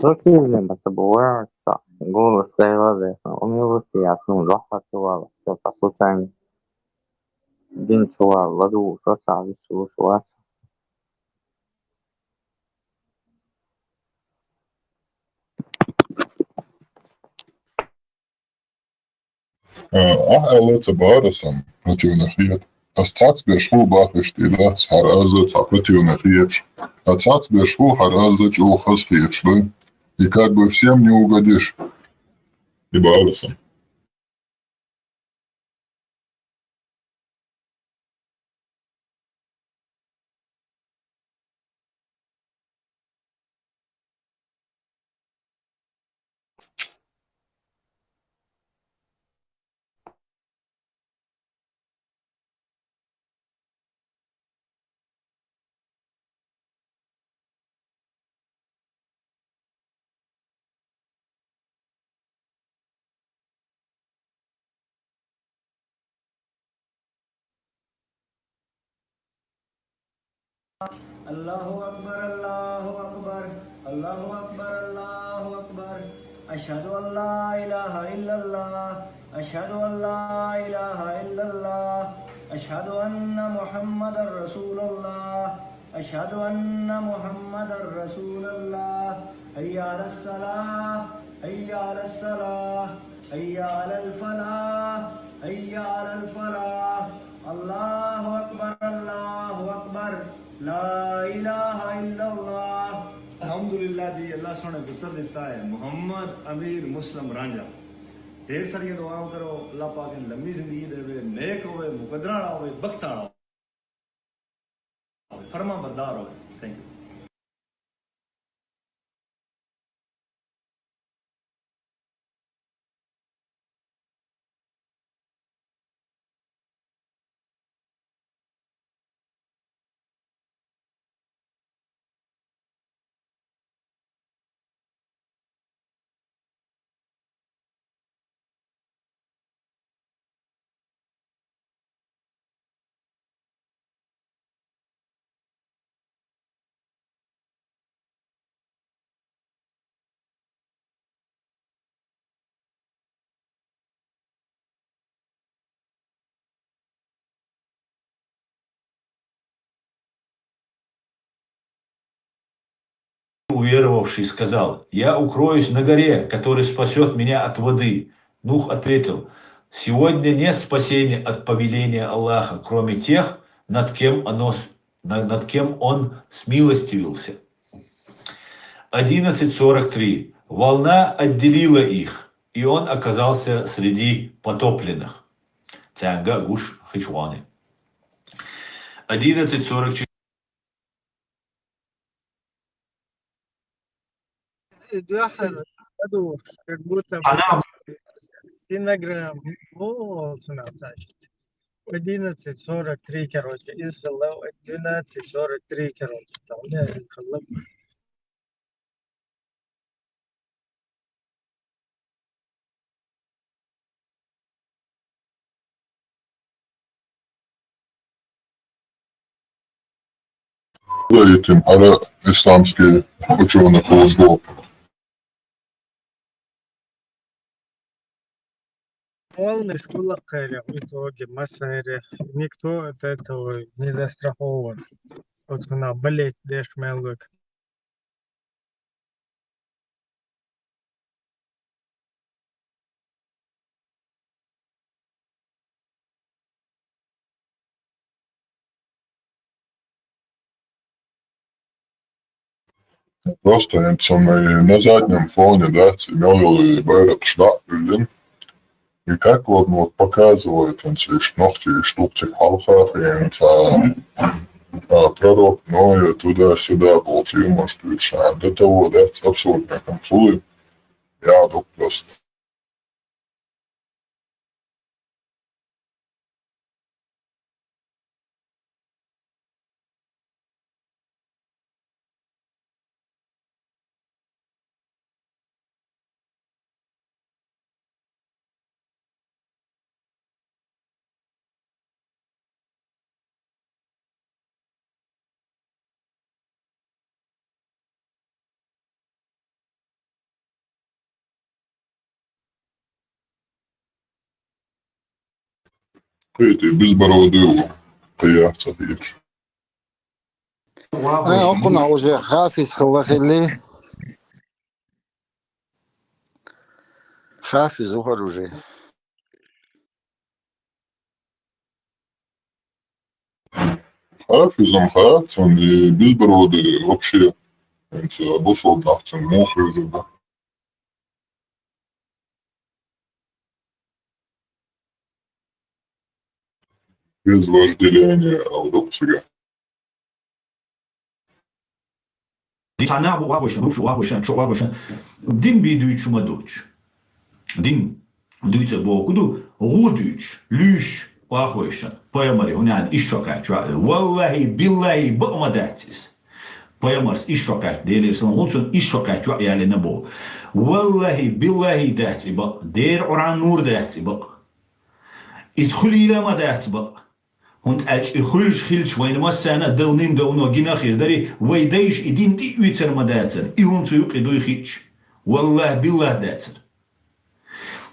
Противно забывается голос воды. Умилости ясну захватывала, все по случайно. День чула, ладу, соса, вису, أهلت بارسا противнахиет. Асцац бешху бахвештила хараза противнахиет. Асцац бешху хараза чухас хиечлы. И как бы всем не угодишь. И барсом. अल्लाहु अकबर अल्लाहु अकबर अल्लाहु अकबर अल्लाहु अकबर अशहदु अल्ला इलाहा इल्लल्लाह अशहदु अल्ला इलाहा इल्लल्लाह अशहदु अन्ना मुहम्मदर रसूलुल्लाह अशहदु अन्ना मुहम्मदर रसूलुल्लाह हय्या अलस सलाह हय्या अलस सलाह हय्या अलल फलाह हय्या अलल फलाह अल्लाहु अकबर ला इलाहा इल्लल्लाह अल्हम्दुलिल्लाह जी अल्लाह सोने पुत्र दिता है मोहम्मद अमीर मुस्लिम रांझा ढेर सारी दुआओं करो अल्लाह पाक ने लंबी जिंदगी देवे नेक होवे मुकद्दर वाला होवे बख्त वाला होवे फरमा बरदार होवे thank you Уверовавший сказал: «Я укроюсь на горе, который спасет меня от воды». Нух ответил: «Сегодня нет спасения от повеления Аллаха, кроме тех, над кем Он смилостивился». 11:43. Волна отделила их, и он оказался среди потопленных. Тянга гуш хичуаны. 11:44. Как будто бы стенограмм. Вот у нас, значит. 11:43, короче. Из 12:43, короче. Этим исламские ученые полжопы. Полный шулахеря в итоге, массаря. Никто от этого не застрахован. Вот она болеть, дешмелок. Просто на заднем фоне, да, Семёновый Берет Шнаппелин. И как вот показывает он через ногти штуки халха, пророк Ноя туда-сюда получил, может, до того, да, абсурдно там слой. Я просто. Это безбородый я цапеч. Окуна уже хафиз халахили. Хафиз уже. Хафизом хафизом и безбородый вообще. Это обусол нахтен мухи уже, да. Без вожделения аудопсига. Sana bu vagoşan, bu vagoşan, çok vagoşan. Din bir düğüçüme doğuç. Din düğüçe bu okudu. Gudüç, lüş, vagoşan. Payamari, unan iş şokay. Vallahi billahi bakma dertsiz. Payamars iş şokay. Değerli olsun iş şokay. Çok yani ne bu. Vallahi billahi dertsiz bak. Der oran nur dertsiz bak. İzhulile ma dertsiz bak. Und als ich hilch meine Massana dawnim dawno ginakhir dari waydaish idin di uitser madatser и он цук и дуйхич والله بالله датser.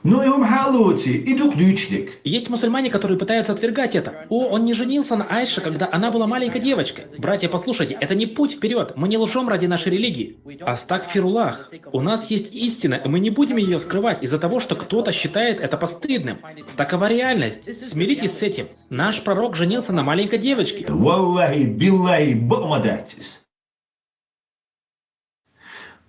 Ну и халути идук дучник. Есть мусульмане, которые пытаются отвергать это. Он не женился на Айше, когда она была маленькой девочкой. Братья, послушайте, это не путь вперед. Мы не лжем ради нашей религии. Астагфируллах. У нас есть истина, и мы не будем ее скрывать из-за того, что кто-то считает это постыдным. Такова реальность. Смиритесь с этим. Наш пророк женился на маленькой девочке. Валлахи биллахи бамадатис.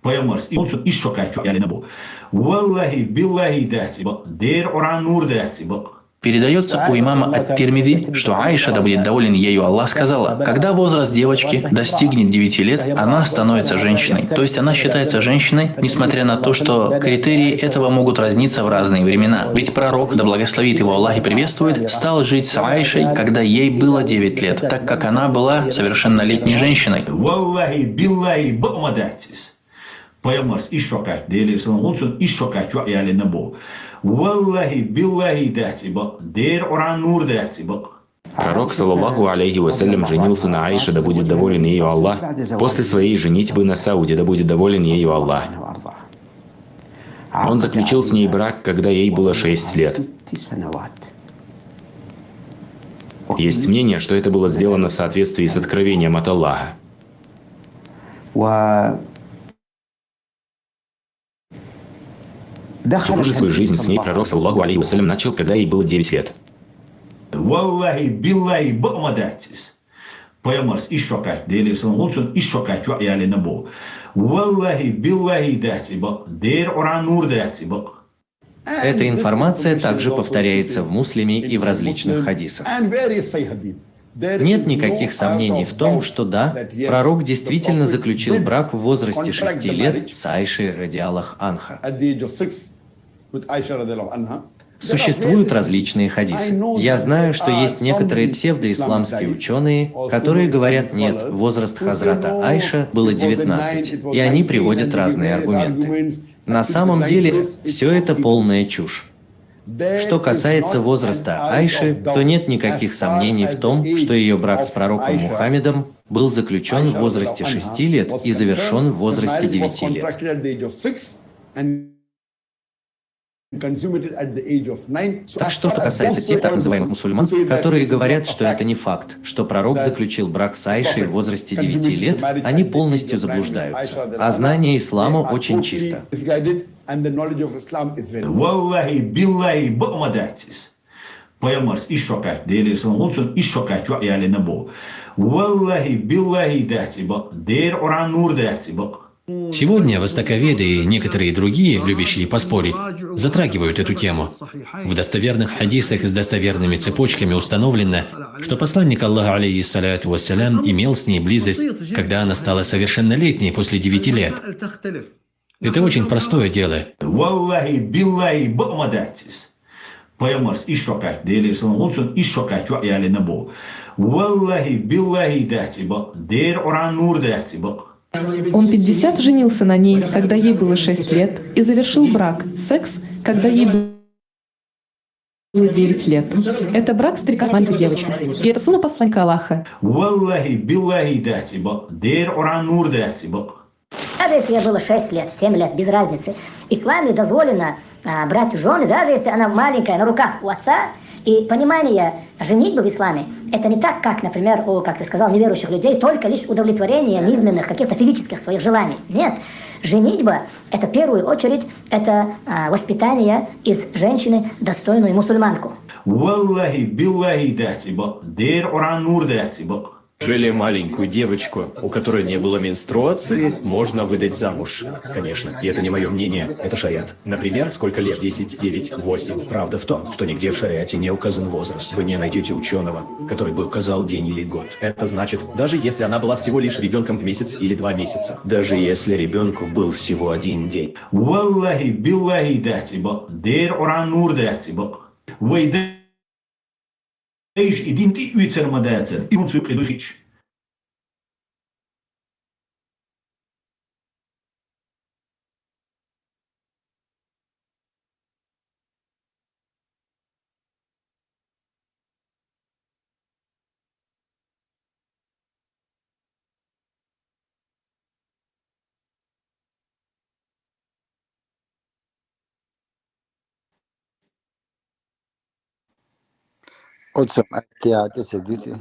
Payamars, и он iş şokay çok yani ne bu. Vallahi billahi dersi bak. Der oran nur dersi bak. Передается у имама Ат-Тирмизи, что Аиша, да будет доволен ею Аллах, сказала: когда возраст девочки достигнет 9 лет, она становится женщиной. То есть она считается женщиной, несмотря на то, что критерии этого могут разниться в разные времена. Ведь пророк, да благословит его Аллах и приветствует, стал жить с Аишей, когда ей было 9 лет, так как она была совершеннолетней женщиной. Vallahi billahi bamadatis. Payamars iş şokay. Değerli olsun iş şokay çok yani ne bu. Vallahi billahi dersi bak. Der oran nur dersi bak. Пророк, саллаллаху алейхи вассалям, женился на Аише, да будет доволен ею Аллах, после своей женитьбы на Сауде, да будет доволен ею Аллах. Он заключил с ней брак, когда ей было 6 лет. Есть мнение, что это было сделано в соответствии с откровением от Аллаха. Супружескую жизнь с ней пророк, саллаллаху алейхи вассалям, начал, когда ей было 9 лет. Vallahi billahi bamadatis. Payamars iş şokay. Değerli olsun iş şokay çok yani ne bu. Vallahi billahi dersi bak. Der oran nur dersi bak. Эта информация также повторяется в Муслиме и в различных хадисах. Нет никаких сомнений в том, что да, пророк действительно заключил брак в возрасте 6 лет с Айшей радиаллах анха. Существуют различные хадисы. Я знаю, что есть некоторые псевдоисламские ученые, которые говорят: нет, возраст Хазрата Айша было 19, и они приводят разные аргументы. На самом деле, все это полная чушь. Что касается возраста Айши, то нет никаких сомнений в том, что ее брак с пророком Мухаммедом был заключен в возрасте 6 лет и завершен в возрасте 9 лет. Так что касается тех так называемых мусульман, которые говорят, что это не факт, что пророк заключил брак с Айшей в возрасте 9 лет, они полностью заблуждаются. А знание ислама очень чисто. Vallahi billahi bamadatis. Payamars iş şokay. Değerli olsun iş şokay çok yani ne bu. Vallahi billahi dersi bak. Der oran nur dersi bak. Сегодня востоковеды и некоторые другие, любящие поспорить, затрагивают эту тему. В достоверных хадисах с достоверными цепочками установлено, что посланник Аллаха, алейхиссаляту вассалям, имел с ней близость, когда она стала совершеннолетней после 9 лет. Это очень простое дело. Vallahi billahi bamadatis. Payamars iş şokay. Değerli olsun iş şokay çok yani ne bu. Vallahi billahi dersi bak. Der oran nur dersi bak. Он 50 женился на ней, когда ей было 6 лет, и завершил брак, секс, когда ей было 9 лет. Это брак старика с маленькой девочкой. И это сына посланника Аллаха. Vallahi billahi dersi bak. Der oran nur dersi bak. Даже если ей было 6 лет, 7 лет, без разницы. В исламе дозволено брать жены, даже если она маленькая, на руках у отца. И понимание женитьбы в исламе, это не так, как, например, у, как ты сказал, неверующих людей, только лишь удовлетворение низменных, каких-то физических своих желаний. Нет. Женитьба – это в первую очередь, это воспитание из женщины достойную мусульманку. Валлахи, биллахи датиба, дейр уран нур датиба. Жили маленькую девочку, у которой не было менструации, можно выдать замуж. Конечно, и это не мое мнение, это шариат. Например, сколько лет? 10, 9, 8. Правда в том, что нигде в шариате не указан возраст. Вы не найдете ученого, который бы указал день или год. Это значит, даже если она была всего лишь ребенком в месяц или 2 месяца. Даже если ребенку был всего 1 день. Валлахи, биллахи датиба, дейр уран нур датиба. Вайда Eis idint I uitzer madater, I want to do it. Hocam ihtiyacı sevgili.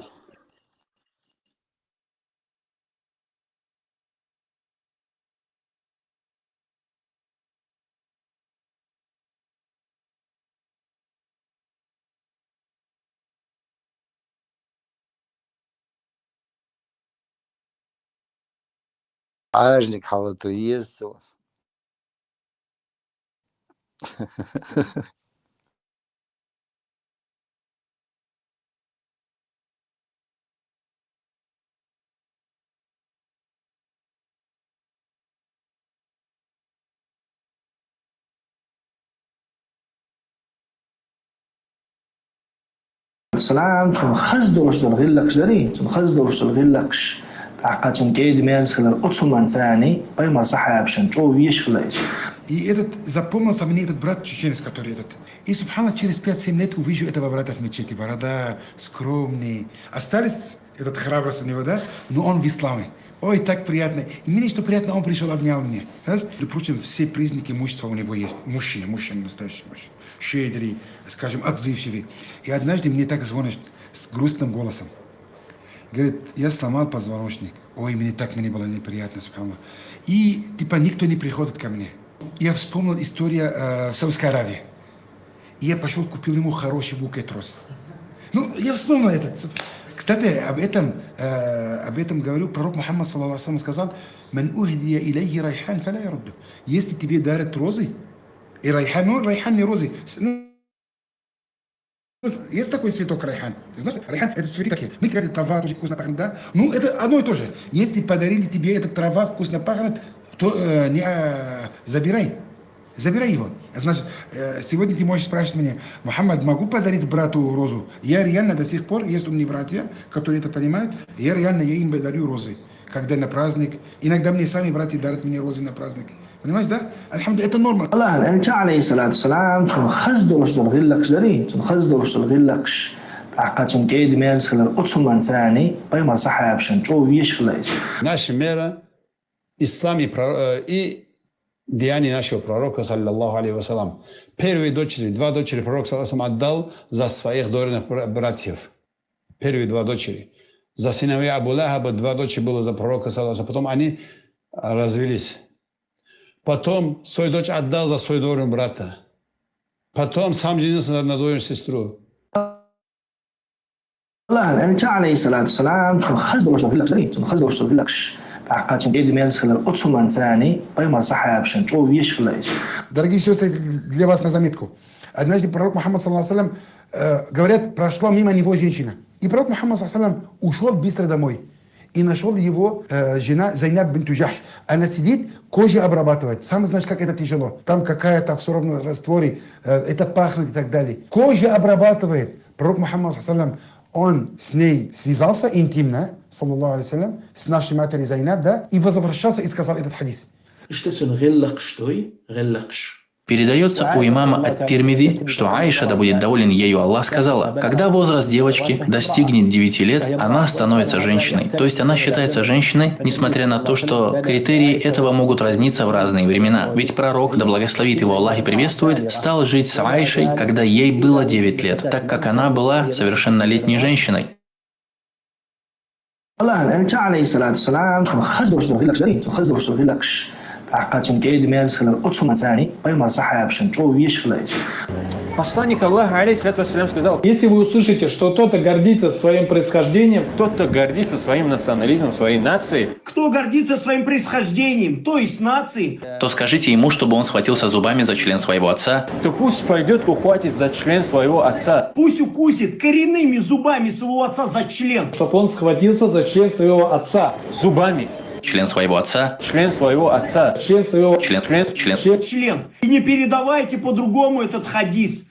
Ажник халату есть. Salam, çün xaz doğuşlar gillakşları, çün xaz doğuşlar gillakş. Тақачын кейдмен схлер отсуман цани, пойма сахабшан, чо вишхлайс. И этот запомнился мне этот брат чеченец, который этот. И субхана через 5-7 лет увижу этого брата в мечети. Борода, скромный. Остались этот храбрость у него, да? Но он в исламе. Ой, так приятно. И мне что приятно, он пришел, обнял меня. Впрочем, все признаки мужества у него есть. Мужчина, настоящий мужчина. Щедрый, скажем, отзывчивый. И однажды мне так звонит с грустным голосом. Говорит, я сломал позвоночник. Ой, мне было неприятно, субханаллах. И типа никто не приходит ко мне. Я вспомнил историю в Саудовской Аравии. И я пошел, купил ему хороший букет роз. Ну, я вспомнил это. Кстати, об этом говорю, пророк Мухаммад, саллаллаху алейхи, сказал, «Ман ухдия илейхи райхан, фаля ярудду». Если тебе дарят розы, и райхан, ну, райхан не розы, есть такой цветок райхан. Ты знаешь, райхан это цветы такие. Мы говорим, трава тоже вкусно пахнет, да? Ну, это одно и то же. Если подарили тебе эта трава вкусно пахнет, то забирай. Забирай его. Значит, сегодня ты можешь спрашивать меня, Мухаммад, могу подарить брату розу? Я реально до сих пор, есть у меня братья, которые это понимают, я им дарю розы. Когда на праздник. Иногда мне сами братья дарят мне розы на праздник. Понимаешь, да? Альхамду, это норма. Allah, Elçi aleyhissalatu salam, çün xaz doğuşlar gillakşları, çün xaz doğuşlar gillakş. Тақачын кейдмен схлер отсуман цани, пойма сахабшан, чо вишхлайс. Наша мера, ислам и деяния нашего пророка, саллаллаху алейхи вассалам. Первые дочери, 2 дочери пророк, саллаллаху алейхи вассалам, отдал за своих дорогих братьев. Первые 2 дочери. За сыновей Абу Лахаба 2 дочери было за пророка, саллаллаху алейхи вассалам. Потом они развелись. Потом свою дочь отдал за свою дорогую брата. Потом сам женился на дорогую сестру. Allah, Elçi aleyhissalatu salam, çün xaz doğuşlar gillakşları, çün xaz doğuşlar gillakş. Тақачын кейдмен схлер отсуман цани, пойма сахабшан, чо вишхлайс. Дорогие сестры, для вас на заметку. Однажды пророк Мухаммад, саллаллаху алейхи вассалям, говорят, прошла мимо него женщина. И пророк Мухаммад, саллаллаху алейхи вассалям, ушел быстро домой. И нашел его жена Зайнаб бинту Джахш. Она сидит, кожу обрабатывает. Сам знаешь, как это тяжело. Там какая-то все равно растворе, это пахнет и так далее. Кожу обрабатывает. Пророк Мухаммад, саллаллаху алейхи, он с ней связался интимно, саллаллаху алейхи вассалям, с нашей матерью Зайнаб, да, и возвращался и сказал этот хадис. Что это гиллакш, той? Гиллакш. Передается у имама ат-Тирмизи, что Аиша, да будет доволен ею Аллах, сказала: когда возраст девочки достигнет 9 лет, она становится женщиной. То есть она считается женщиной, несмотря на то, что критерии этого могут разниться в разные времена. Ведь пророк, да благословит его Аллах и приветствует, стал жить с Аишей, когда ей было 9 лет, так как она была совершеннолетней женщиной. Посланник Аллаха, алейхиссалату вассалям, сказал: если вы услышите, что кто-то гордится своим происхождением, кто-то гордится своим национализмом, своей нацией, Кто гордится своим происхождением, то есть нацией, То скажите ему, чтобы он схватился зубами за член своего отца. то пусть пойдет ухватит за член своего отца. пусть укусит коренными зубами своего отца за член. чтобы он схватился за член своего отца. Зубами. Член своего отца. Член своего отца. Член своего... Член. Член. И не передавайте по-другому этот хадис.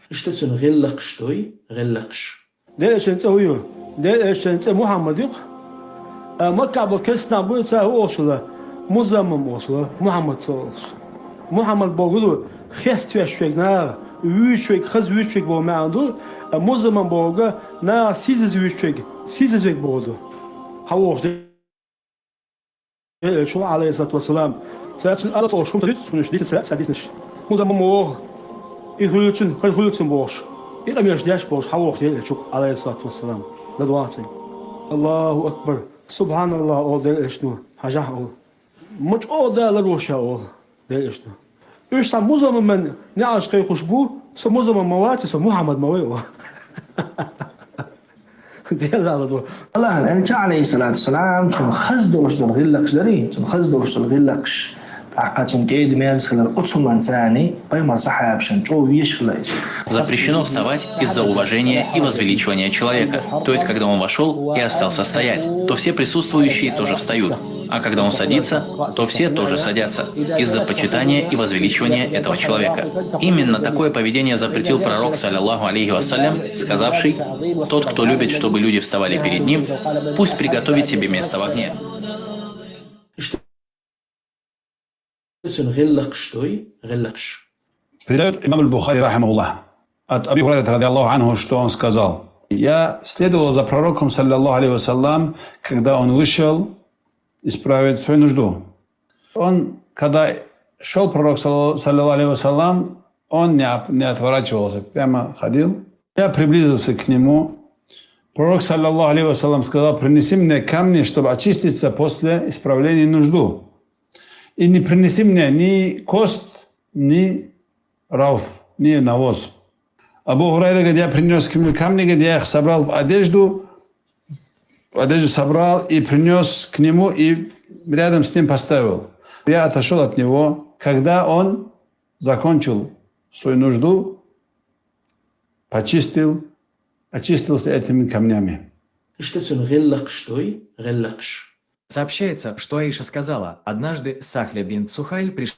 Elçi aleyhissalatu vesselam səhətin Allah olsun dedi, sunuşdu sədisniş. Bu zaman o ihulçun boş. İlə məşdiyaş boş, hava oxuyur Elçi aleyhissalatu vesselam. Ne dua etsin. Allahu ekber. Subhanallah o der eşnu. Hacah o. Muç o derler roşa o. Der eşnu. İşte bu zaman ben ne aşkı xuşbu, bu zaman mavati Muhammed mavi o. الآن أنت عليه الصلاة والسلام تون خز دورش دون غلقش داري تون خز دورش دون غلقش تعقاتين كيد ميرس خلال أتصمان ثاني بيما صحاب شنجو ويش خلاص. Запрещено вставать из-за уважения и возвеличивания человека. То есть, когда он вошел и остался стоять, то все присутствующие тоже встают. А когда он садится, то все тоже садятся. Из-за почитания и возвеличивания этого человека. Именно такое поведение запретил пророк, саллиллаху алейхи вассалям, сказавший: тот, кто любит, чтобы люди вставали перед ним, пусть приготовит себе место в огне. Передает имам аль-Бухари, рахимахуллах, от Аби Хурайрата, ради Аллаху анху, что он сказал: я следовал за пророком, саллиллаху алейхи вассалям, когда он вышел исправить свою нужду. Он, когда шел пророк, саллиллаху алейхи вассалям, он не отворачивался, прямо ходил. Я приблизился к нему. Пророк, саллиллаху алейхи вассалям, сказал: принеси мне камни, чтобы очиститься после исправления нужду. И не принеси мне ни кост, ни рауф, ни навоз. Абу Хурайра говорит: я принес камни, говорит, я их собрал в одежду собрал и принес к нему и рядом с ним поставил. Я отошел от него, когда он закончил свою нужду, очистился этими камнями. Сообщается, что Аиша сказала: однажды Сахля бинт Сухайль пришла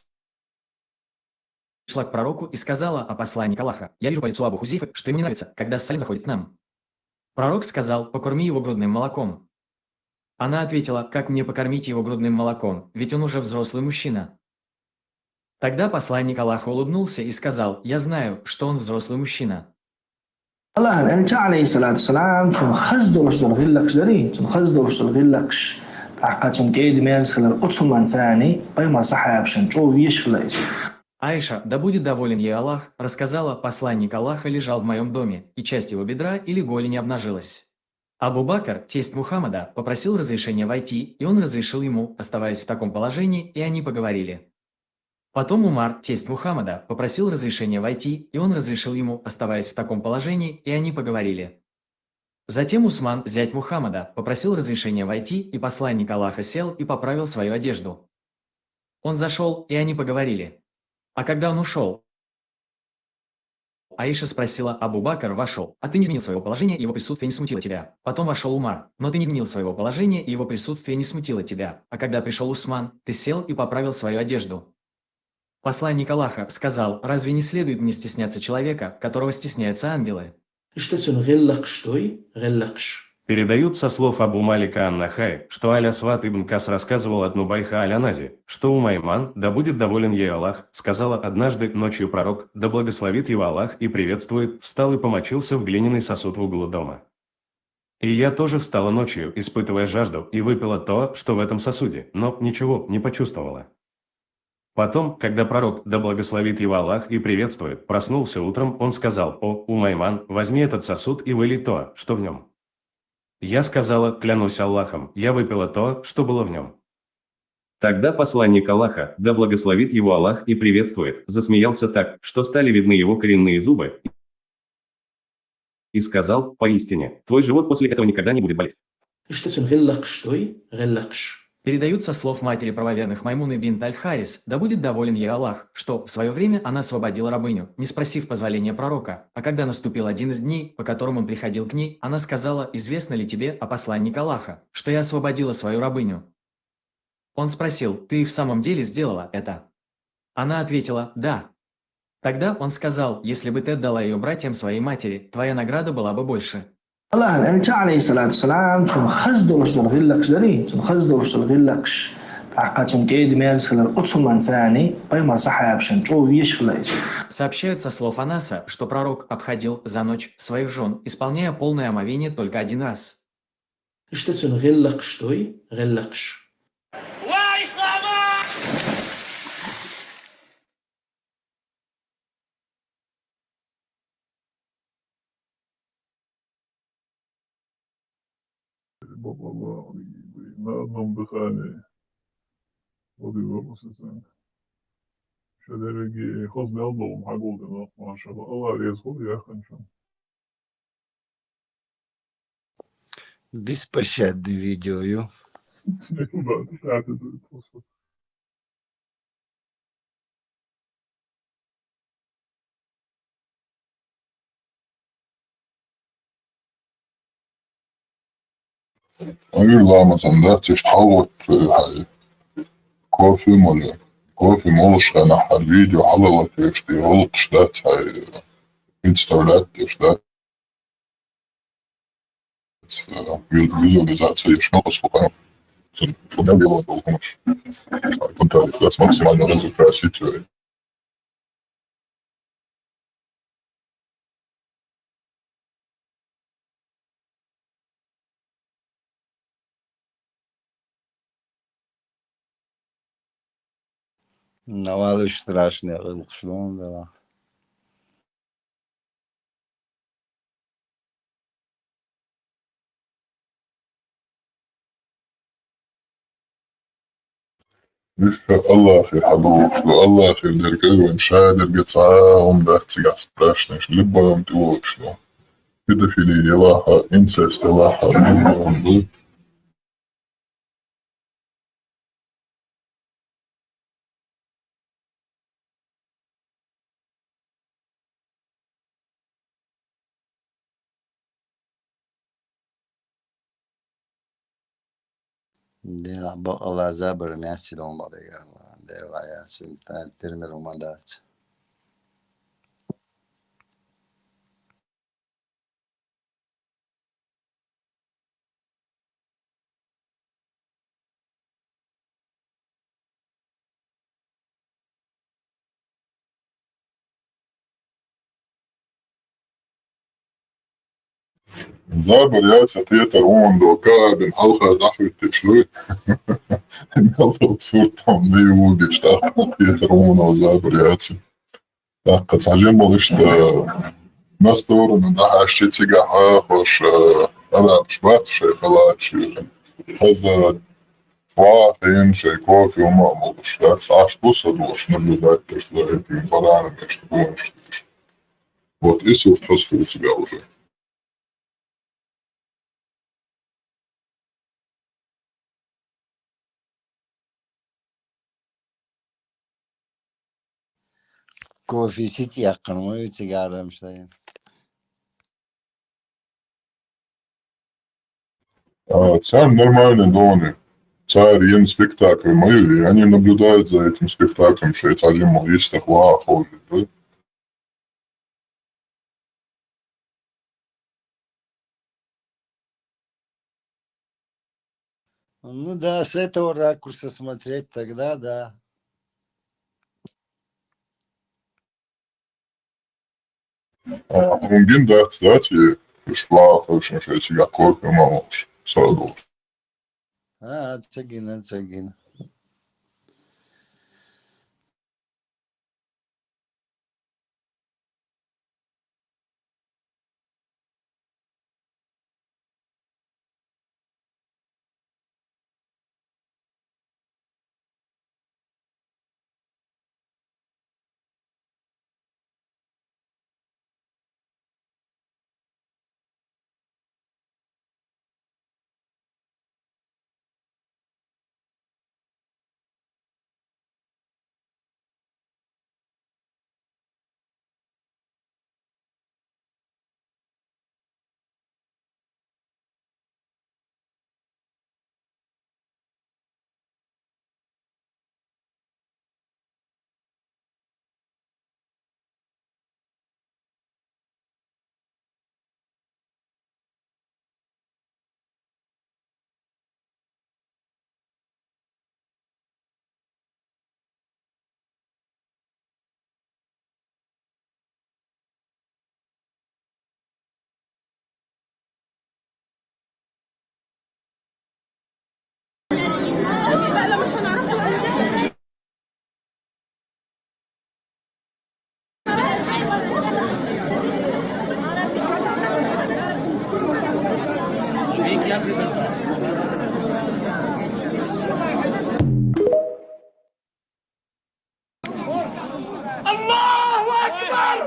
к пророку и сказала о посланнике Аллаха: я вижу по лицу Абу Хузейфы, что ему не нравится, когда Салим заходит к нам. Пророк сказал: покорми его грудным молоком. Она ответила: как мне покормить его грудным молоком, ведь он уже взрослый мужчина. Тогда посланник Аллаха улыбнулся и сказал: я знаю, что он взрослый мужчина. الآن أنت عليه الصلاة والسلام تون خز دورش دون غلقش داري تون خز دورش دون غلقش تعقاتين كيد ميرس خلال أتصمان ثاني بيما صحاب شنجو ويش خلاص. Аиша, да будет доволен ей Аллах, рассказала: посланник Аллаха лежал в моем доме, и часть его бедра или голени обнажилась. Абу Бакр, тесть Мухаммада, попросил разрешения войти, и он разрешил ему, оставаясь в таком положении, и они поговорили. Потом Умар, тесть Мухаммада, попросил разрешения войти, и он разрешил ему, оставаясь в таком положении, и они поговорили. Затем Усман, зять Мухаммада, попросил разрешения войти, и посланник Аллаха сел и поправил свою одежду. Он зашел, и они поговорили. А когда он ушел, Аиша спросила: Абу Бакр вошел, а ты не изменил своего положения, и его присутствие не смутило тебя. Потом вошел Умар, но ты не изменил своего положения, и его присутствие не смутило тебя. А когда пришел Усман, ты сел и поправил свою одежду. Посланник Аллаха сказал: разве не следует мне стесняться человека, которого стесняются ангелы? Передают со слов Абу Малика ан-Нахай, что Аль-Асват ибн Кас рассказывал от Нубайха Аль-Анази, что Умайман, да будет доволен ей Аллах, сказала однажды ночью пророк, да благословит его Аллах и приветствует, встал и помочился в глиняный сосуд в углу дома. И я тоже встала ночью, испытывая жажду, и выпила то, что в этом сосуде, но ничего не почувствовала. Потом, когда пророк, да благословит его Аллах и приветствует, проснулся утром, он сказал: «О, Умайман, возьми этот сосуд и вылей то, что в нем». Я сказала: «Клянусь Аллахом, я выпила то, что было в нем». Тогда посланник Аллаха, да благословит его Аллах и приветствует, засмеялся так, что стали видны его коренные зубы, и сказал: «Поистине, твой живот после этого никогда не будет болеть». Передают со слов матери правоверных Маймуны бинт Аль-Харис, да будет доволен ей Аллах, что в свое время она освободила рабыню, не спросив позволения пророка, а когда наступил один из дней, по которым он приходил к ней, она сказала: «Известно ли тебе, о посланник Аллаха, что я освободила свою рабыню?» Он спросил: «Ты в самом деле сделала это?» Она ответила: «Да». Тогда он сказал: «Если бы ты отдала ее братьям своей матери, твоя награда была бы больше». الآن أنت عليه الصلاة والسلام چون خز درش الغلقش داری چون خز درش الغلقش عقاتم كيد ميرز خلال أتصل ثاني بيما صحاب شنجو ويش خلاص. Сообщают со слов Анаса, что пророк обходил за ночь своих жен, исполняя полное омовение только один раз. Что это غلقش توي غلقش. На одном дыхании воды выпустится. Шадереги хозби Аллаху хагулдина, машалла. Аллах резху я хочу. Беспощадное видео. Никуда, ты это просто. Ayırlamazsan da تشتحوط كوفي مول كوفي مولش أنا حالفيديو حلالك يشتي غلط شدات هاي представлять شدات визуализация шнока сколько фуня белого толкнешь. Контролировать максимально разукрасить. Навалыш страшный, что он дала. Allah خير حبوب что Allah خير درجة شادر قطعهم ده تسجع страшный любым ты вот что педофилия Аллаха инцест Аллаха любым был. دينا بقى الله زابر مياتي لهم بديا ديلا ياسين ترمي رومادات Zabor jāsat iet ar ondo kādu halkā dafīt šlui. Galvā surtam nejūgi šta iet ar ondo zabor jāsat. Так, تعلموا إيش نستور إن ده هالشيء تجاه خوش أنا مش بعرف خلاص هذا واحد شيء كوفي وما مش ده عاش بص دوش نبلة تسلا في بدانا مش دوش вот и все просто у тебя уже. كوفي سيتي يقن ويتي قاعدة مش طيب Сам нормальный доны. Царь ен спектакль мою, и они наблюдают за этим спектаклем, что это один есть такое ходит. Ну да, с этого ракурса смотреть, тогда да. Mungkin that's it. Geschlafen, jetzt ja kurz mal so. Цагин, цагин. الله أكبر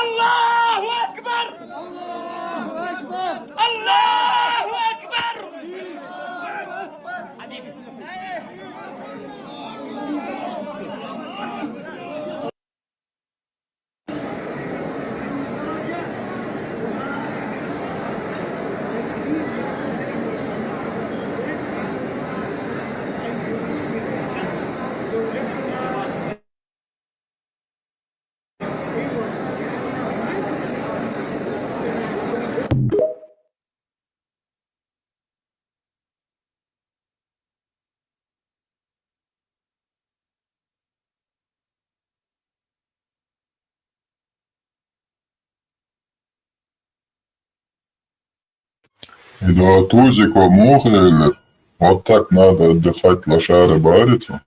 الله أكبر الله أكبر И до тузика мухрили. Вот так надо отдыхать лошары бариться.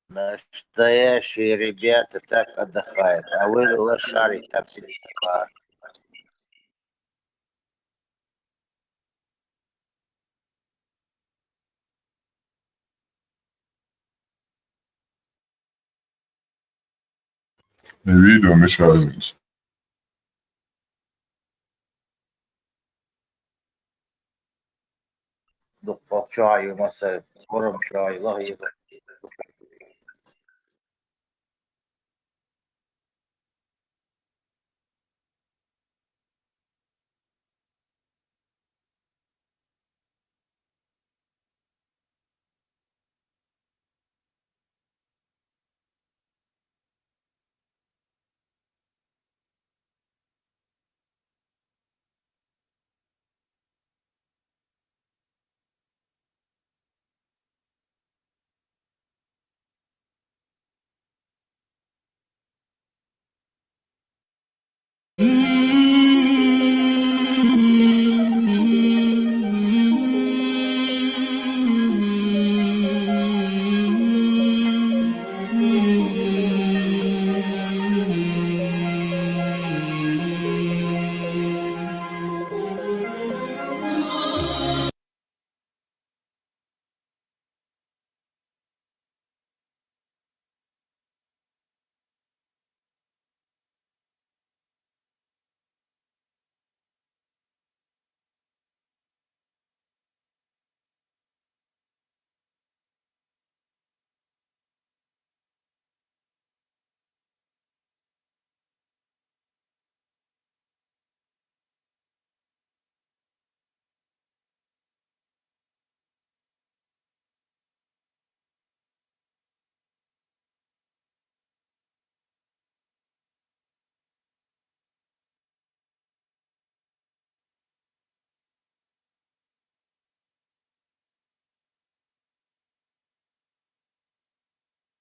Настоящие ребята так отдыхают, а вы лошари там сидите. И видео мешается. دق شاي ومسا كرم شاي الله يبارك.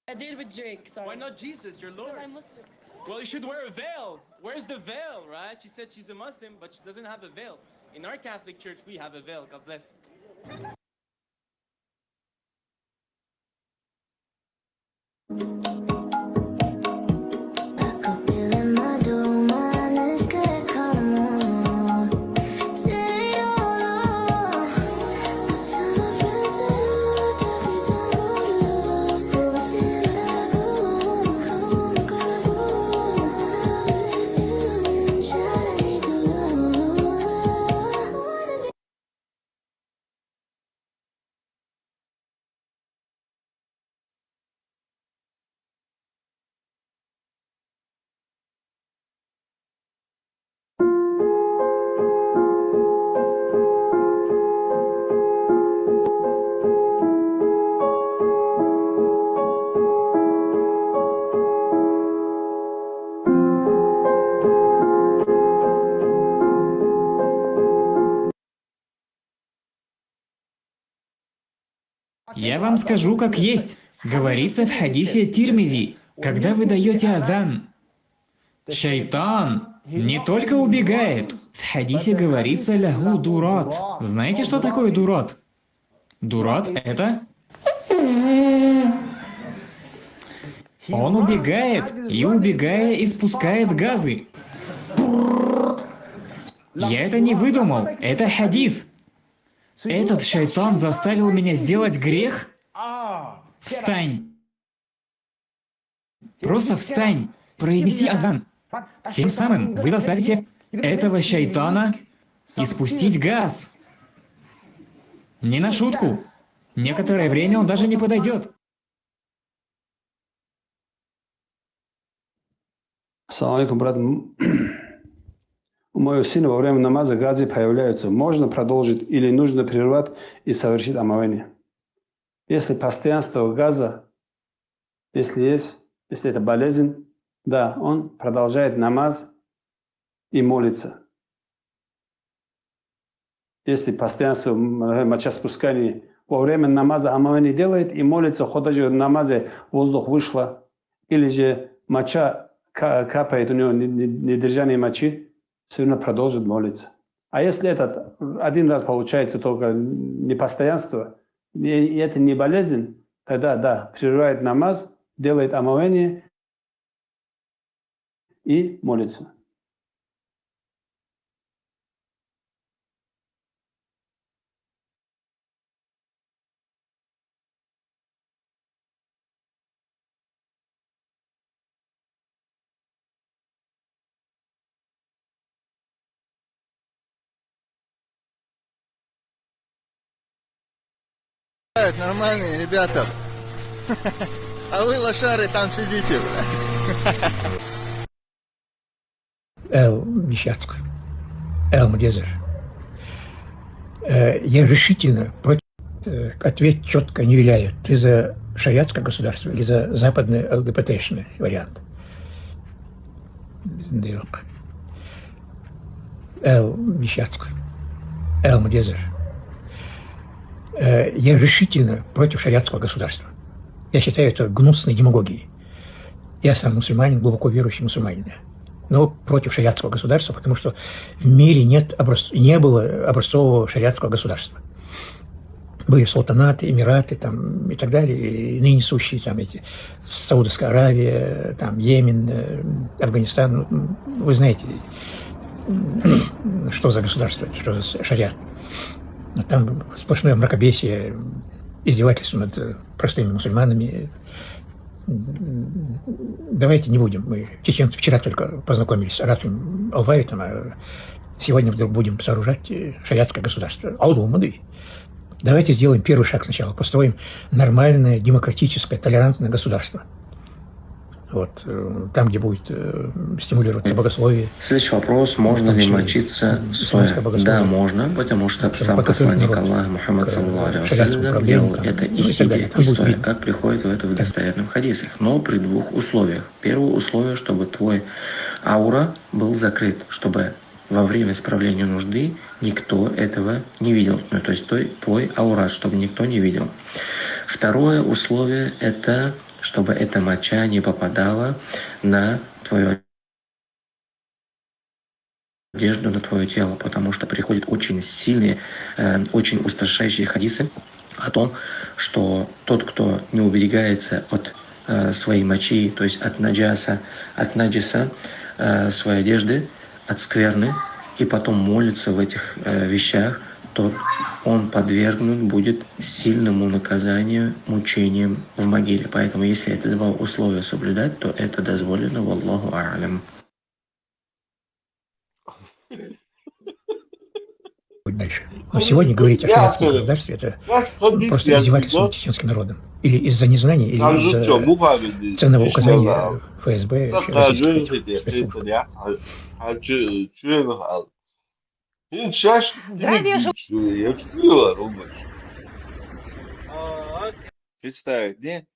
I did with Drake, sorry. Why not Jesus, your Lord? I'm Muslim. Well, you should wear a veil. Where's the veil, right? She said she's a Muslim, but she doesn't have a veil. In our Catholic Church, we have a veil. God bless. Я вам скажу, как есть. Говорится в хадисе Тирмизи, когда вы даете азан, шайтан не только убегает. В хадисе говорится лягу дурат. Знаете, что такое дурат? Дурат — это... Он убегает, и убегая, испускает газы. Я это не выдумал, это хадис. Этот шайтан заставил меня сделать грех? Встань. Просто встань. Произнеси азан. Тем самым вы заставите этого шайтана испустить газ. Не на шутку. Некоторое время он даже не подойдет. Ассаламу алейкум, брат. У моего сына во время намаза газы появляются. Можно продолжить или нужно прервать и совершить омовение? Если постоянство газа, если это болезнь, да, он продолжает намаз и молится. Если постоянство мочеспускания во время намаза омовение делает и молится, хотя же в намазе воздух вышло, или же моча капает у него недержание мочи, все равно продолжит молиться. А если этот один раз получается только непостоянство, и это не болезнь, тогда да, прерывает намаз, делает омовение и молится. Нормальные ребята. А вы, лошары, там сидите. Мещанскую. Мадезер. Я решительно против. Ответ четко не виляет. Ты за шариатское государство или за западный ЛГБТшный вариант? Мещанскую. Мадезер. Я решительно против шариатского государства. Я считаю это гнусной демагогией. Я сам мусульманин, глубоко верующий мусульманин. Но против шариатского государства, потому что в мире не было образцового шариатского государства. Были султанаты, эмираты там, и так далее, и ныне сущие там эти Саудовская Аравия, там, Йемен, Афганистан. Вы знаете, что за государство, что за шариат. Там сплошное мракобесие, издевательство над простыми мусульманами. Давайте не будем. Мы чеченцы вчера только познакомились с Рафим Алваевитом, а сегодня вдруг будем сооружать шариатское государство. Аудумады. Давайте сделаем первый шаг сначала. Построим нормальное, демократическое, толерантное государство. Вот, там, где будет стимулироваться богословие. Следующий вопрос. Можно ли мочиться стоя? Да, можно, потому что сам посланник Аллаха Мухаммад ﷺ делал это и сидя, и стоя, как приходит в это в достоверных хадисах. Но при двух условиях. Первое условие, чтобы твой аура был закрыт, чтобы во время исправления нужды никто этого не видел. Ну, то есть твой аурат, чтобы никто не видел. Второе условие – это чтобы эта моча не попадала на твою одежду, на твое тело, потому что приходят очень сильные, очень устрашающие хадисы о том, что тот, кто не уберегается от своей мочи, то есть от наджиса своей одежды, от скверны, и потом молится в этих вещах, то он подвергнут будет сильному наказанию, мучениям в могиле. Поэтому, если эти два условия соблюдать, то это дозволено, валлаху а'лям. Дальше. Но сегодня говорить о шариатском государстве — это просто издевательство над чеченским народом. Или из-за незнания, или из-за ценного указания ФСБ. Представить, не?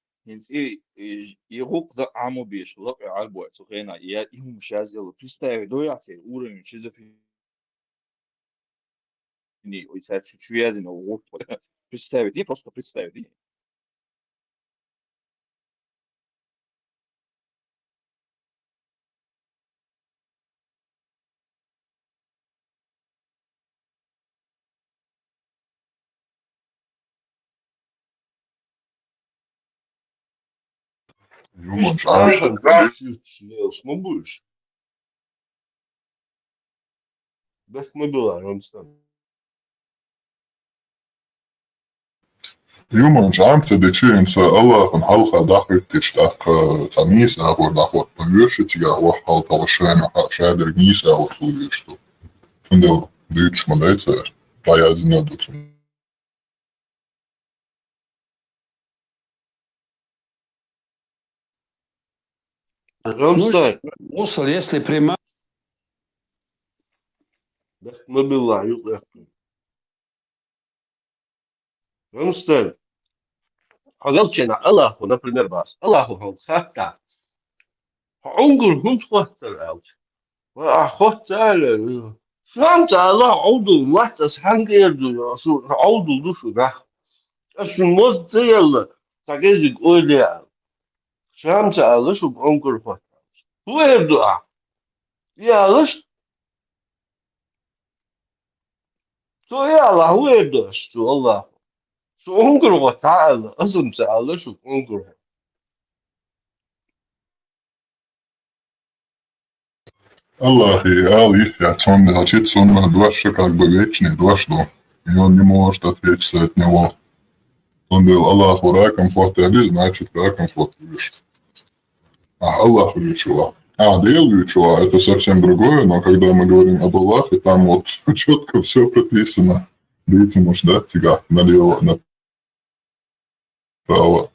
И рук да аму биш, лок альбой, сухена, я им сейчас сделаю. Представить, до я тебе уровень шизофрении, ой, сейчас чуть-чуть я сделаю, представить, не просто представить. Ну будешь. Даже мы была, он сам. يوم عمت دچين الله من حلقة داخل تشتاق تميسة أو داخل بيرشتي أو حال طلشان شادر نيسة أو سويشتو فندل ديتش مدايتة بايازنا دوتن Гусл, если прямая... Мы была, Рамстель. Хазалчена Аллаху, например, вас. Аллаху он сахта. Унгур хунт хваттер аут. Хваттер. Франца Аллах ауду махтас хангерду. Шо ауду душу да. Аш мост зелла. Тагезик ойдеа. Франца Аллах шо унгур хваттер. Хуэрду а. Я Аллах. So ja, Allah, huerdo, so Allah. So ungur wa ta'ala, azum ta'ala, so ungur. Allah и Алиф, я он значит, он дальше как бы вечный, дальше, и он не может отвлечься от него. Он был Аллаху раком флотели, значит раком флотелишь. А Аллах величува. А, дел величува, это совсем другое, но когда мы говорим об Аллахе, там вот четко все прописано. Видите, может, да, тяга налево, направо.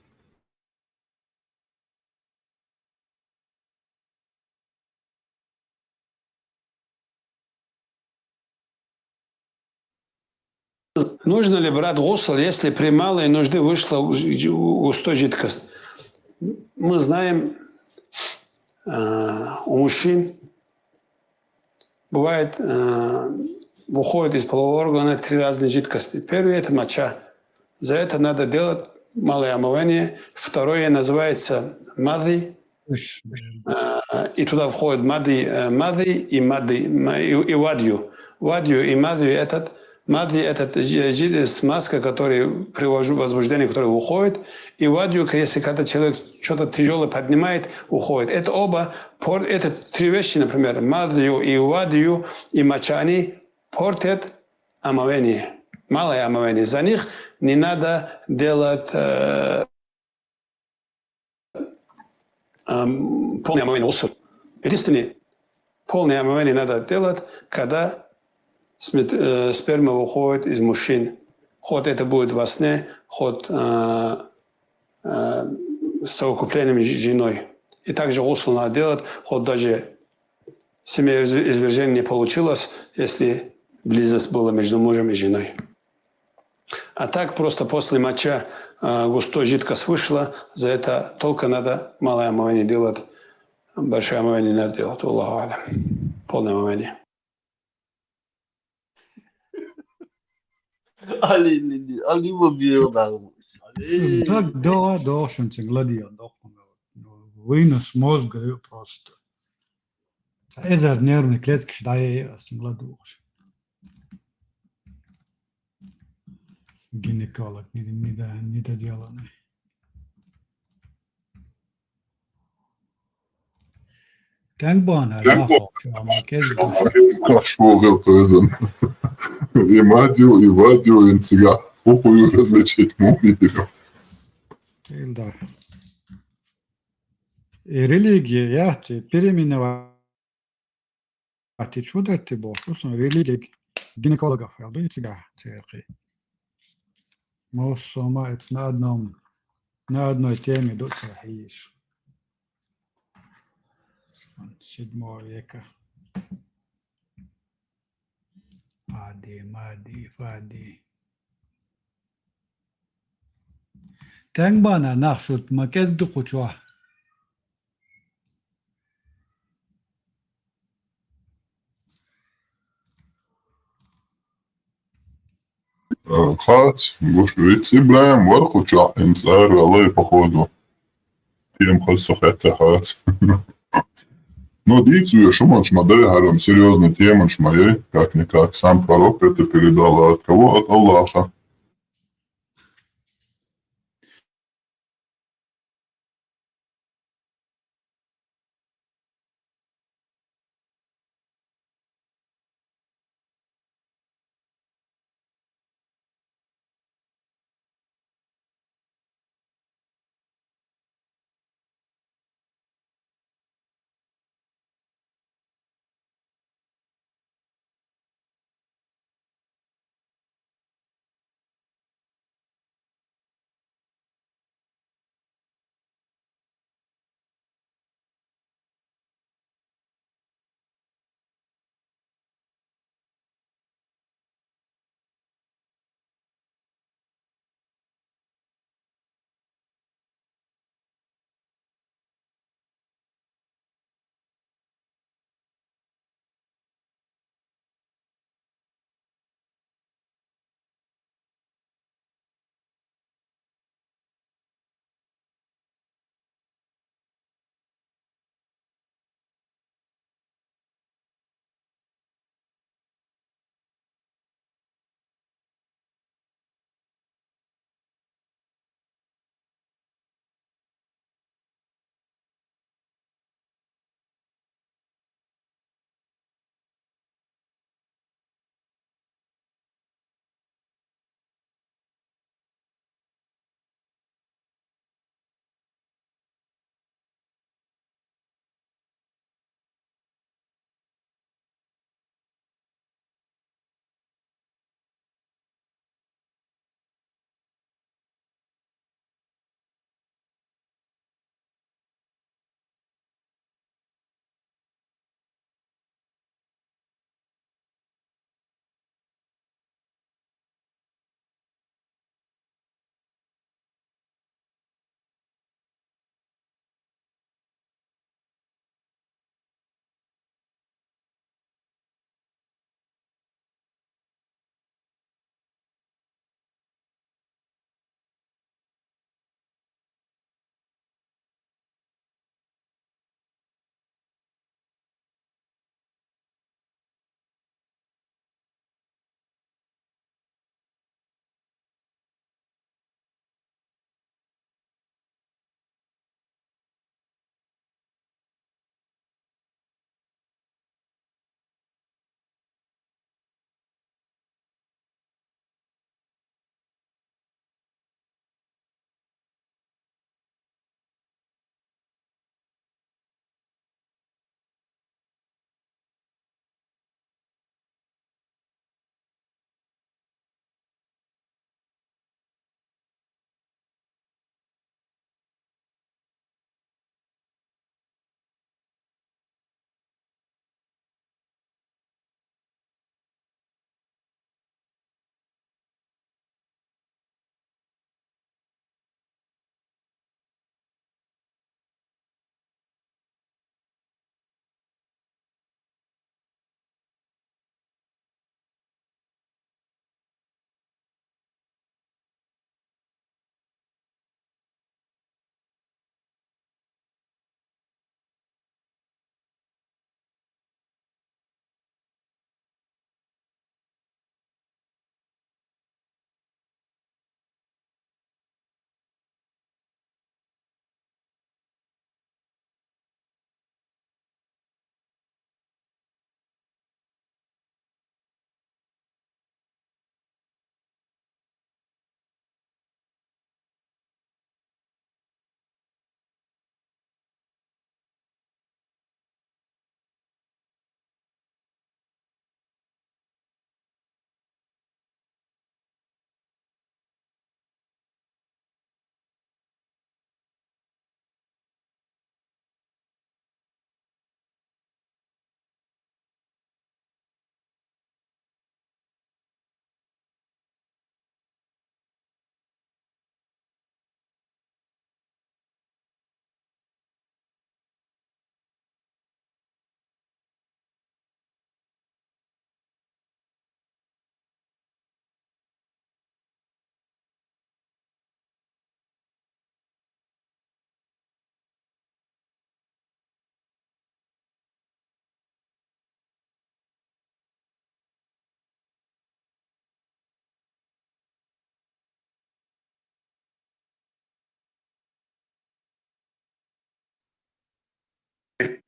Нужно ли брать гусл, если при малой нужды вышла густой жидкость? Мы знаем, у мужчин бывает, выходит из полового органа 3 разные жидкости. Первый – это моча. За это надо делать малое омывание. Второе называется мади. И туда входит мади и вадью. Вадью и мади этот. Мади – это смазка, которая при возбуждении, которая уходит. И вадью, если когда человек что-то тяжелое поднимает, уходит. Это оба, это 3 вещи, например, мадью и вадью и моча, они портят омовение, малое омовение. За них не надо делать полное омовение усур. Единственное, полное омовение надо делать, когда сперма выходит из мужчин. Хоть это будет во сне, хоть с совокуплением с женой. И также усул надо делать, хоть даже семяизвержение не получилось, если близость была между мужем и женой. А так просто после моча густой жидкость вышла, за это только надо малое омовение делать, большое омовение не надо делать. Аллаху алям. Полное омовение. Ali mă bine, dar Да, должен гладиан, вынос мозга просто. Эзер нервные клетки считаю, гладуш. Гинеколог недоделанный. Dankbaarheid daarvoor, maar Кашвогел пезен. И Вадю, и Нцига. Похуй различить мумию. да. И религия, переименовать чудо ты был, религия гинекологов, я думаю, тебя, Мосома, это на одной теме до Сахиш. 7 века. Фади. Тангбана нахшут макез духучуа. Хац, гушвицы, блям, варкуча, инцар, аллай, походу. Тем хасах это хац. Но дицу шумач модель, гарам, серьезная тема, моей, как-никак, сам пророк это передал, от кого? От Аллаха.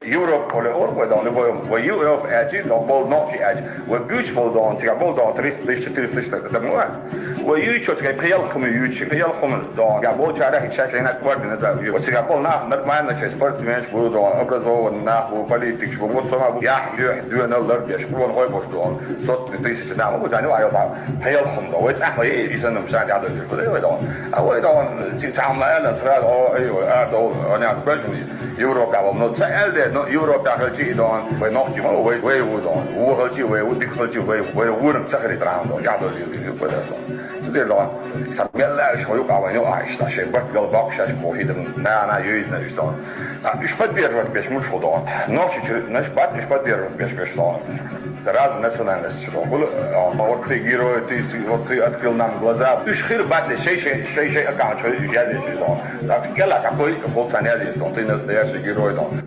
Европа или Орва, да, в Европе эти, да, был ночи эти, в Бюч был, да, тига был, да, 300 тысяч, 400 тысяч, это муат. В Ючо, тига приехал хум Ючи, приехал хум, да, я был чарах, и шашли на квартире, да, вот тига был на, нормально, часть спортсмен, был, да, образован, на, политик, был, вот сама, я, две ларди, шкурон, ой, был, да, сотни тысяч, да, вот они, а да, приехал хум, да, вот ахма, и сам мшан, да, да, а вот, да, тига самла, сразу, أنا أنا بجني يورو كابو نو تألد نو يورو كهالشيء دون ونوحي ما هو ويودون هو هالشيء ويودك هالشيء ويورن سخري تراندون يعدو اللي يقول صار تدير دون ساميلا شو يقع وين يقع إيش تاشي بقى قلبك شاش بوحيد أنا يوزنا إيش دون إيش بدي أروح بيش مش خدون نوحي نش بعد إيش بدي أروح بيش دون تراز مثلا الناس شو بقول ما وقت يجيرو تي وقت أتكلم نام غلازاب إيش خير بعد شيء أقعد شيء زيادة شيء دون لكن يلا تعقول قلت ثانية دي استعطينا استياش يجيرو دون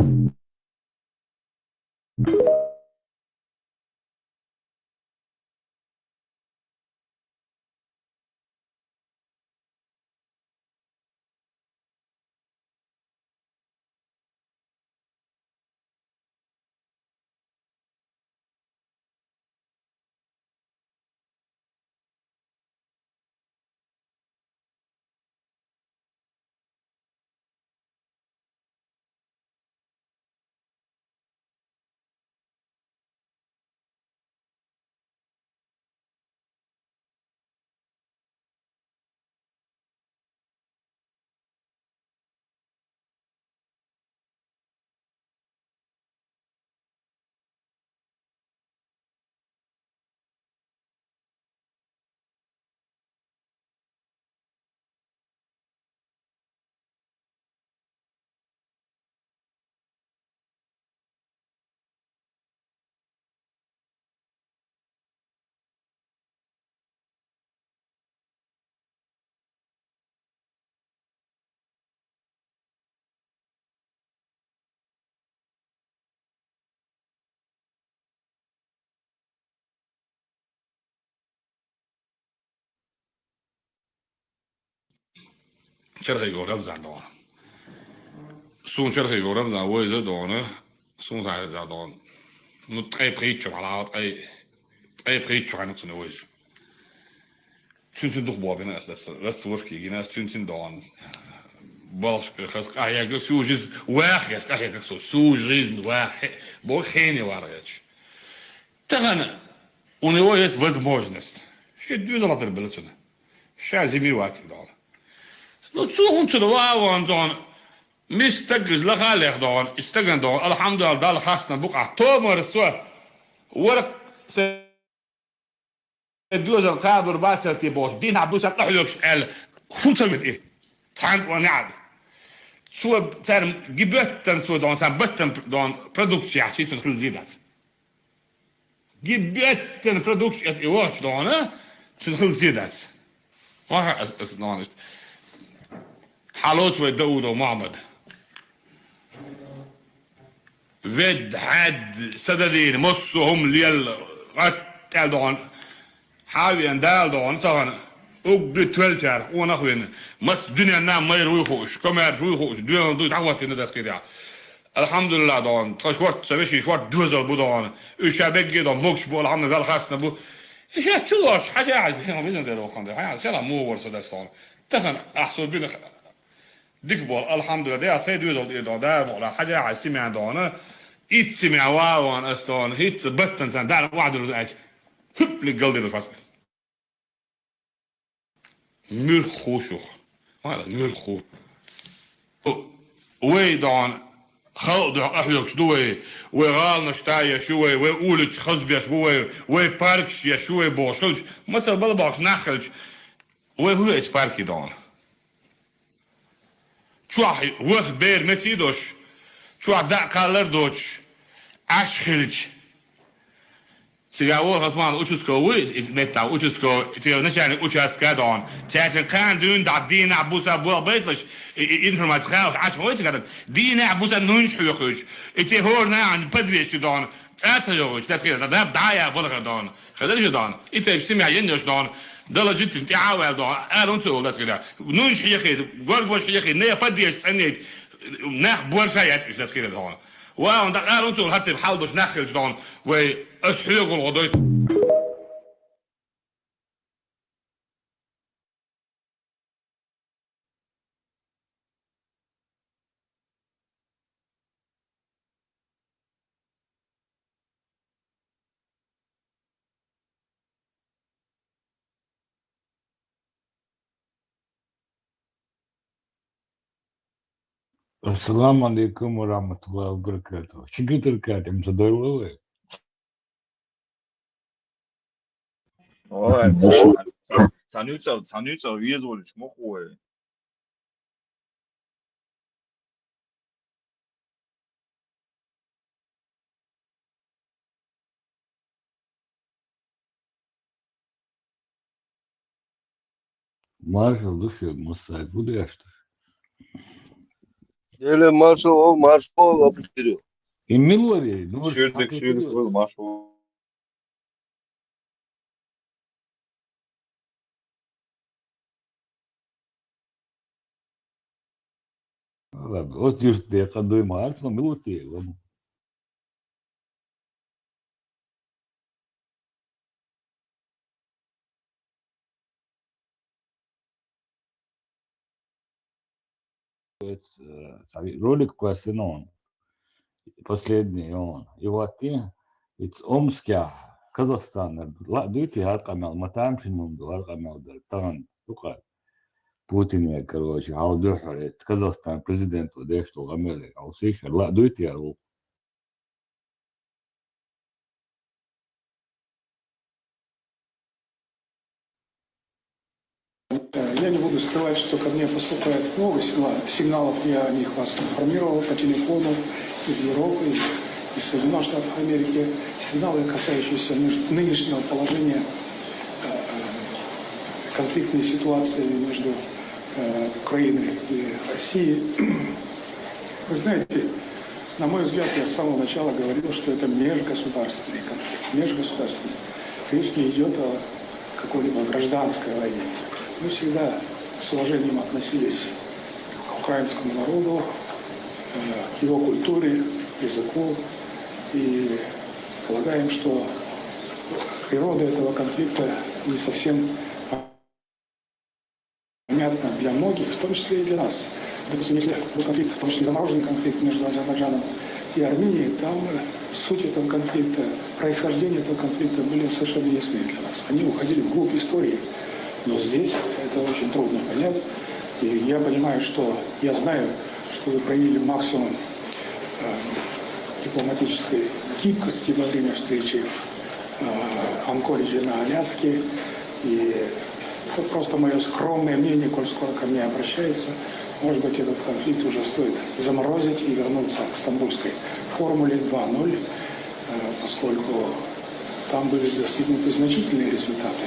شرخي قرب زندان سون شرخي قرب زندان ويزه دونه سون ساعة زندان نو تري بريتشو على تري بريتشو عن نفسه ويز تشين دوخ بابنا أساس رست وركي جينا تشين دان بالش خس أحياك سوجز واحد أحياك سوجز واحد بو خيني وارجش تغنى ونويس возможность شيء دوزة لا تربلتنا شازمي واتي دان لو تسوهم تلواون دون مستجز لخالق دون استجن دون الحمد لله دال خاصنا بقع تومر سوا ورق دوز القابر باسر تبوش دين عبدوس أحلوش قال خلصت إيه تانت ونعد سوا ترم جبتن سوا دون تام بتن دون برودكشي عشان تنخل زيدات جبتن برودكشي إيواش دونه تنخل زيدات ما دون حالوت وداود ومحمد فيد حد سددين مصهم ليل قتل دون حاوي اندال دون طبعا اقد تولتر ونخوين مس دنيا نام ما يرويخوش كما يرويخوش دنيا دو تعوت ندس كده الحمد لله دون تشوت سبيشي شوت دوزل بودون وشابك دون موكش بو الحمد لله خاصنا بو ايش تشوش حاجه عادي ما بينا نديرو خندي حاجه سلام مو ورث دستون تفهم احسن بينا ديكبول الحمد لله ده سيد ويدل ده ولا حاجه عايزين عندنا يتسمع واوان استون هيت بتن زين ده واحد الاج هب للقلب الفاس ميل خوشوخ هذا ميل خو ويدون خلد احلوك شوي وغال نشتاي شوي ويقولش خزبيش شوي ويباركش يا شوي بوشلش مثلا بالباش نخلش وهو ايش باركي دون شوحي وقت بير مسيدوش شوح دع قالر دوش أشخلج سيجاوه خصمان أوتشسكو ويد متى أوتشسكو تيجي نشان أوتشسكا دون تيجي كان دون دع دين عبوسا بوا بيتلش إنفرمات خاوس عش مويت كذا دين عبوسا نونش حيوكش إتي هورنا عن بدريش دون تأثيروش ده كذا ده بداية بقولك دون خذلش دون إتي بسمع ينجش دون درجة انت عاول دون أرون تقول كذا نونش حيخي قرب حيخي نيا بدريش سنيد نح بورشايات إيش ده كذا دون وأنا قالوا أنتوا هاتي بحال باش ناخذ جدون وأسحيق الغضيط. Assalamu alaikum wa rahmatullahi wa barakatuh. Çünkü Türkiye'de mtadaylı. 잔유자 위에서 원래 주먹고 해. Marshall düşüyor Musa. Bu da yaşlı. Ele marshal apıtırıyor. Emilleri. Şuradaki marşo. От just det kan du mal som militi. Ролик классын он. Последний он. И вот it's Омскя, Казахстан. Дуйте аркамел, матамшин аркамел, таган. Тука. Путин я, короче, аудиохор, Казахстан, президент, да что, гамели, а усыхер, дуйте я, Я не буду скрывать, что ко мне поступает много сигналов, я о них вас информировал по телефону из Европы, из Соединенных Штатов Америки, сигналы, касающиеся нынешнего положения конфликтной ситуации между Украиной и Россией. Вы знаете, на мой взгляд, я с самого начала говорил, что это межгосударственный конфликт, межгосударственный. Речь не идет о какой-либо гражданской войне. Мы всегда с уважением относились к украинскому народу, к его культуре, языку, и полагаем, что природа этого конфликта не совсем понятна для многих, в том числе и для нас. Допустим, если был конфликт, в том числе замороженный конфликт между Азербайджаном и Арменией, там суть этого конфликта, происхождение этого конфликта были совершенно ясны для нас. Они уходили вглубь истории. Но здесь это очень трудно понять. И я понимаю, что я знаю, что вы проявили максимум дипломатической гибкости во время встречи в Анкориджи на Аляске. И это просто мое скромное мнение, коль скоро ко мне обращается. Может быть, этот конфликт уже стоит заморозить и вернуться к Стамбульской формуле 2.0, поскольку там были достигнуты значительные результаты.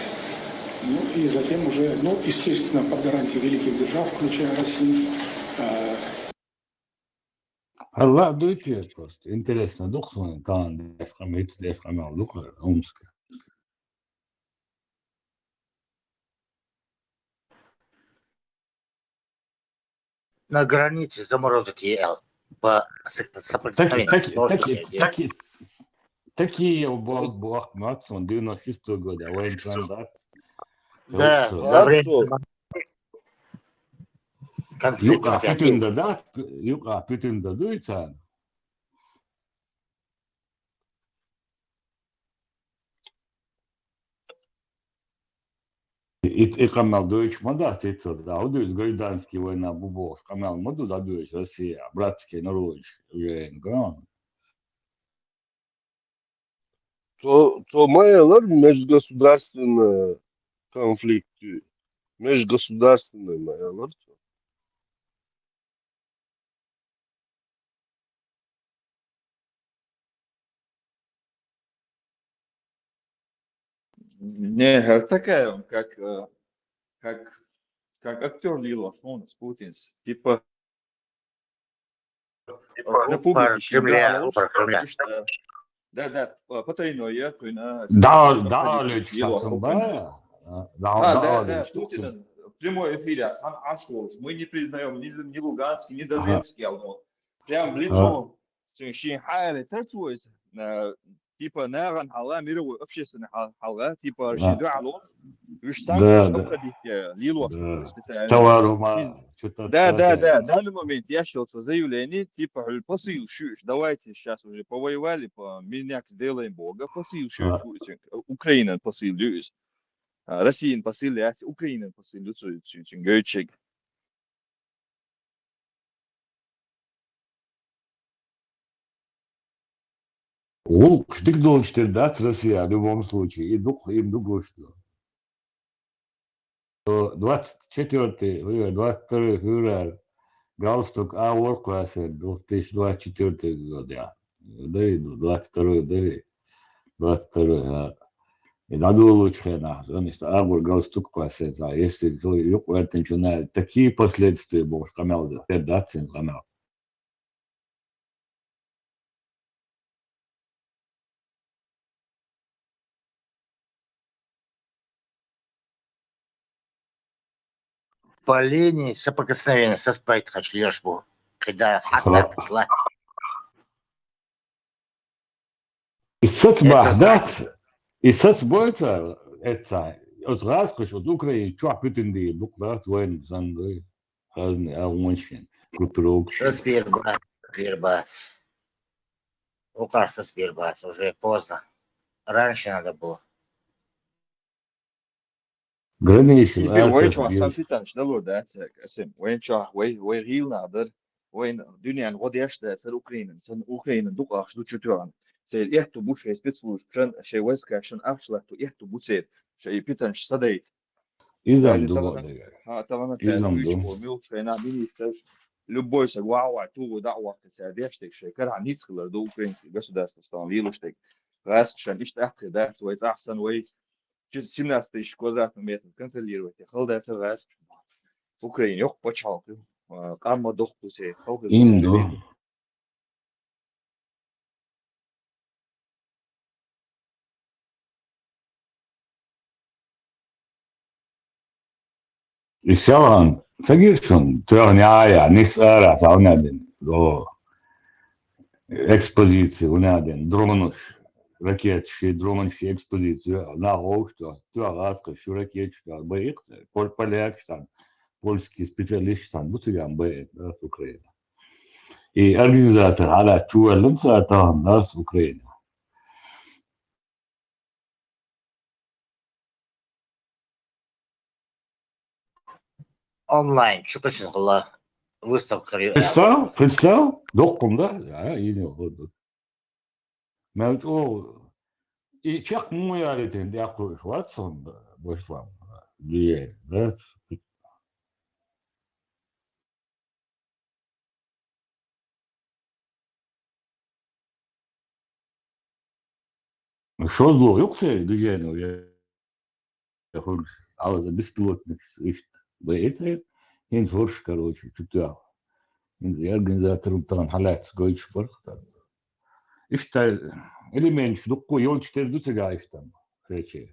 Ну и затем уже, естественно, под гарантией великих держав, включая Россию. Allah дуйте просто. Интересно, духовно, там, дефкамел, духовно, Омска. На границе заморозить ЕЛ по соприкосновению. Такие был Ахмат, он 96-го года, военкомат. Да, во время конфликта. Юка Пютин дуется. И Камал Дуич Мада, да, удует гражданский война Бубов, Камал Маду дадует Россия, братский народ, уверен, То маялар межгосударственный конфликт, межгосударственный маялар. Не, такая он, как актер Лило Шонс, Путин, типа Республики Кремля. Да, потайное, да, Лич, да, Путин в прямой эфире, мы не признаем ни Луганский, ни Донецкий, прям в лицо شيء حالة تتوز типа наган хала мировой общественный хала типа жиду алос уж санкции обходите лилос специально товарума да данный момент я считал заявление типа посыл шуш давайте сейчас уже повоевали по меня сделаем бога посыл шуш Украина посыл люс Россия посыл ясь Украина посыл люс гойчик Ол кішік долчтерді Россия в любом случае. Им дугу что. 22 февраля галстук World Class 2024 год. Да, 22. И надо лучше нас. Агур галстук класс. Если это начинает такие последствия, бог камел, да, цен камел. По линии соприкосновения со спайт хачлешбу, когда хасна петла. И соцбахдат, и соцбойца, это, от раскош, от Украины, чуа пютинди, буклат, воин, зандой, разные, авонщин, группировок. Сбербац. Указ Сбербац, уже поздно. Раньше надо было. Граничный. وين شو عصام في تانش دلور ده اسم وين شو وين غيل نادر وين دنيا غوديش ده سر اوكرين دوق اخ دو تشتوان سيل يحتو بوش سبيسفول شن شي ويسكا شن افشلا تو يحتو بوسير شي بيتانش صديت اذا دوق ها طبعا تلاقي ميل شينا министр любой сагвау ту дعوه تساديشتك شيكر عن يدخل دو اوكرين بس ده становилось раз شن اشت اخ ده ويز احسن ويز 17 тысяч квадратных метров контролировать. Халда это раз. В Украине yok почал. Камма дохпусе. Инду. Исалан, сагиршун, трёхняя, нисара, саунадин, до экспозиции, унадин, дронуш. Ракетши, дронши экспозицию на что туагаска, что ракет, что боек, поляк, что польский специалист, что буциган боек, да, с Украины. И организатор, она чуэлэмса, там, да, с Украины. Онлайн, что почему была выставка? Представь, докум, да, и не уходит. Men i çak mu yaletin de aklı Watson başlam diye evet. Что зло, yok şey düzeni ya. Yapılmış. Ağzı bespilotnik işte. Bu eti hen zorş короче, чутя. Инде организатору там халат гойч бархтан. İşte element şu dokku yol çıkardı çıkar işte. Reçe.